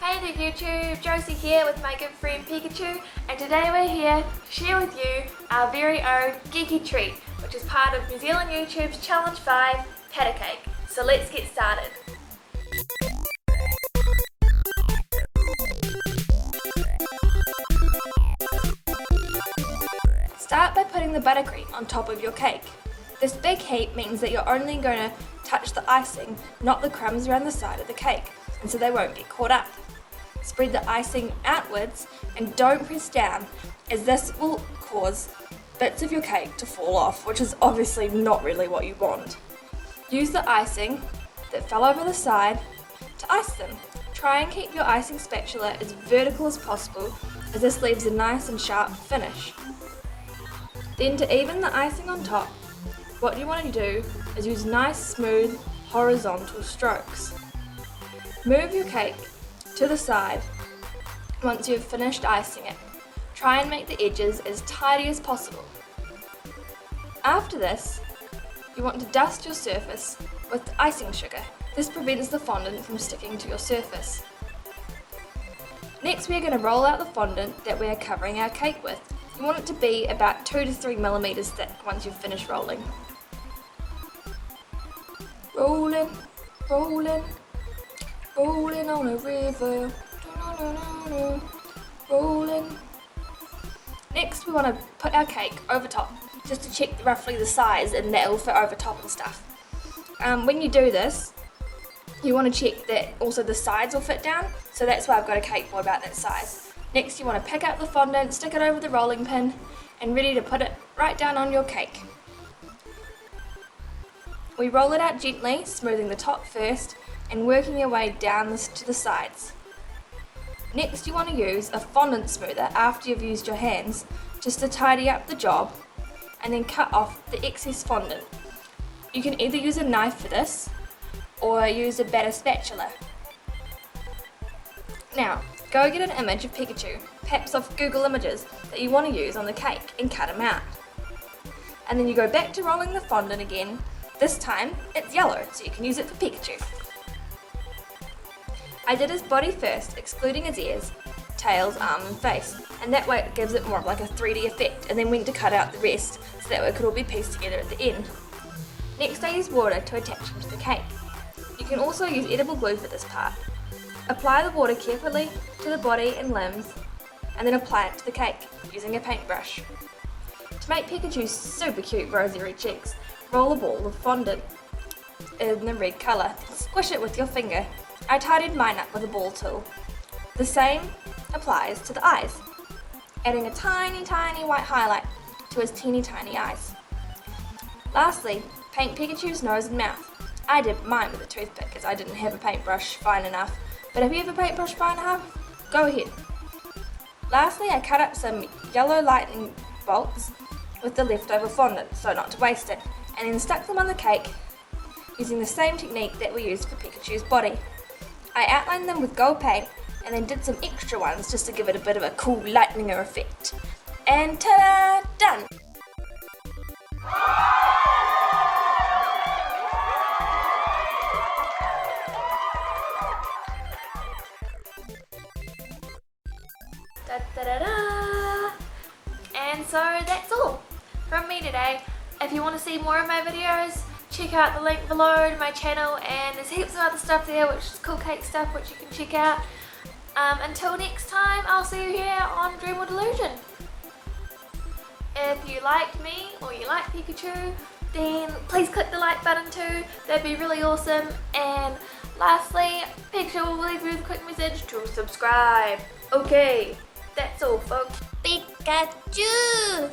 Hey there YouTube, Josie here with my good friend Pikachu, and today we're here to share with you our very own geeky treat, which is part of New Zealand YouTube's Challenge 5 Patter Cake. So let's get started. Start by putting the buttercream on top of your cake. This big heap means that you're only going to touch the icing, not the crumbs around the side of the cake, and so they won't get caught up. Spread the icing outwards and don't press down, as this will cause bits of your cake to fall off, which is obviously not really what you want. Use the icing that fell over the side to ice them. Try and keep your icing spatula as vertical as possible, as this leaves a nice and sharp finish. Then to even the icing on top, what you want to do is use nice smooth horizontal strokes. Move your cake to the side once you have finished icing it. Try and make the edges as tidy as possible. After this, you want to dust your surface with icing sugar. This prevents the fondant from sticking to your surface. Next, we are going to roll out the fondant that we are covering our cake with. You want it to be about 2 to 3 millimeters thick once you've finished rolling. Rolling, rolling, rolling on a river, rolling. Next, we want to put our cake over top, just to check roughly the size and that it will fit over top and stuff. When you do this, you want to check that also the sides will fit down, so that's why I've got a cake board about that size. Next, you want to pick up the fondant, stick it over the rolling pin, and ready to put it right down on your cake. We roll it out gently, smoothing the top first, and working your way down to the sides. Next, you want to use a fondant smoother after you've used your hands, just to tidy up the job, and then cut off the excess fondant. You can either use a knife for this, or use a batter spatula. Now, go get an image of Pikachu, perhaps off Google Images, that you want to use on the cake, and cut him out. And then you go back to rolling the fondant again. This time, it's yellow, so you can use it for Pikachu. I did his body first, excluding his ears, tails, arms and face, and that way it gives it more of like a 3D effect, and then went to cut out the rest, so that way it could all be pieced together at the end. Next, I used water to attach him to the cake. You can also use edible glue for this part. Apply the water carefully to the body and limbs, and then apply it to the cake, using a paintbrush. To make Pikachu's super cute rosy red cheeks, roll a ball of fondant in the red colour, squish it with your finger. I tidied mine up with a ball tool. The same applies to the eyes, adding a tiny white highlight to his teeny tiny eyes. Lastly, paint Pikachu's nose and mouth. I did mine with a toothpick as I didn't have a paintbrush fine enough, but if you have a paintbrush fine enough, go ahead. Lastly, I cut up some yellow lightning bolts with the leftover fondant, so not to waste it, and then stuck them on the cake using the same technique that we used for Pikachu's body. I outlined them with gold paint and then did some extra ones just to give it a bit of a cool lightninger effect. And ta-da! Done! Da, da, da, da. And so that's all from me today. If you want to see more of my videos, check out the link below to my channel, and there's heaps of other stuff there, which is cool cake stuff, which you can check out. Until next time, I'll see you here on Dream or Delusion. If you liked me or you like Pikachu, then please click the like button too. That'd be really awesome. And lastly, Pikachu will leave you a quick message to subscribe. Okay, that's all folks. Pikachu!